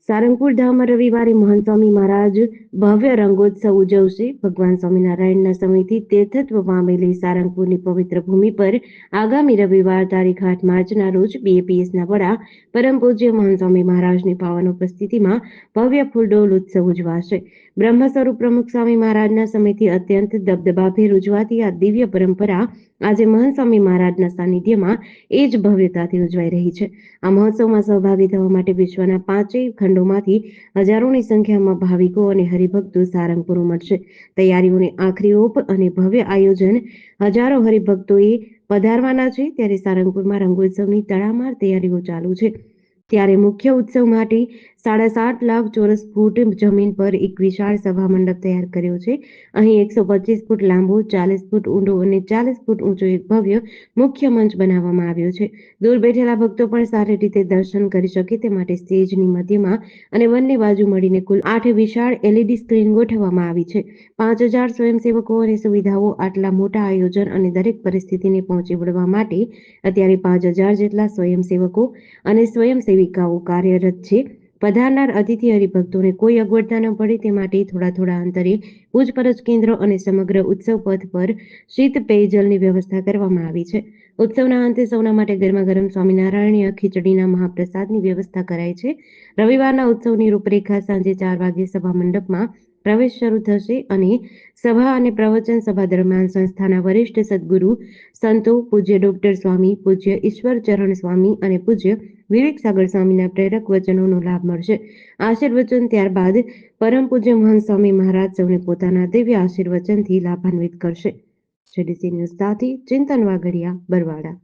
સારંગપુર ધામમાં રવિવારે મહંત સ્વામી મહારાજ ભવ્ય રંગોત્સવ ઉજવશે. ભગવાન સ્વામિનારાયણના સમયથી તીર્થત્વ પામેલી સારંગપુરની પવિત્ર ભૂમિ પર આગામી રવિવાર તારીખ 8 માર્ચના રોજ બીએપીએસના વડા પરમ પૂજ્ય મહંત સ્વામી મહારાજની પાવન ઉપસ્થિતિમાં ભવ્ય ફૂલડોલ ઉત્સવ ઉજવાશે. બ્રહ્મ સ્વરૂપ પ્રમુખ સ્વામી મહારાજના સમયથી અત્યંત દબદબાભેર ઉજવાતી આ દિવ્ય પરંપરા આજે મહંત સ્વામી મહારાજના સાનિધ્યમાં એ જ ભવ્યતાથી ઉજવાઈ રહી છે. આ મહોત્સવમાં સહભાગી થવા માટે વિશ્વના 5 ખંડોમાંથી હજારોની સંખ્યામાં ભાવિકો અને હરિભક્તો સારંગપુર ઉમટશે. તૈયારીઓની આખરી ઓપ અને ભવ્ય આયોજન હજારો હરિભક્તોએ પધારવાના છે. ત્યારે સારંગપુરમાં રંગોત્સવની તડામાર તૈયારીઓ ચાલુ છે. ત્યારે મુખ્ય ઉત્સવ માટે 7.5 લાખ ચોરસ ફૂટ જમીન પર એક વિશાળ સભા મંડપ તૈયાર કર્યો છે. અહીં 125 ફૂટ લાંબો, 40 ફૂટ ઊંડો અને 40 ફૂટ ઊંચો એક ભવ્ય મુખ્ય મંચ બનાવવામાં આવ્યો છે. દૂર બેઠેલા ભક્તો પણ સારી રીતે દર્શન કરી શકે તે માટે સ્ટેજની મધ્યમાં અને બંને બાજુ મળીને કુલ 8 વિશાળ એલઈડી સ્ક્રીન ગોઠવવામાં આવી છે. 5,000 સ્વયંસેવકો અને સુવિધાઓ આટલા મોટા આયોજન અને દરેક પરિસ્થિતિને પહોંચી વળવા માટે અત્યારે 5,000 જેટલા સ્વયંસેવકો અને સ્વયંસેવિકાઓ કાર્યરત છે. પધારનાર અતિથિ હરિભક્તોને કોઈ અગવડતા ન પડે તે માટે થોડા અંતરે પૂછપરછ કેન્દ્રો અને સમગ્ર ઉત્સવ પથ પર શીત પેયજલની વ્યવસ્થા કરવામાં આવી છે. ઉત્સવના અંતે સૌના માટે ગરમાગરમ સ્વામિનારાયણીય ખીચડીના મહાપ્રસાદની વ્યવસ્થા કરાઈ છે. રવિવારના ઉત્સવની રૂપરેખા સાંજે 4 વાગ્યે સભા મંડપમાં પ્રવેશ શરૂ થશે અને સભા અને પ્રવચન સભા દરમિયાન સંસ્થાના વરિષ્ઠ સદગુરુ સંતો પૂજ્ય ડોક્ટર સ્વામી, પૂજ્ય ઈશ્વરચરણ સ્વામી અને પૂજ્ય વિવેક સાગર સ્વામીના પ્રેરક વચનોનો લાભ મળશે. આશીર્વચન ત્યારબાદ પરમ પૂજ્ય મહંત સ્વામી મહારાજ સૌને પોતાના દિવ્ય આશીર્વચનથી લાભાન્વિત કરશે. જેડીસી ન્યૂઝ સાથે ચિંતન વાગડિયા, બરવાડા.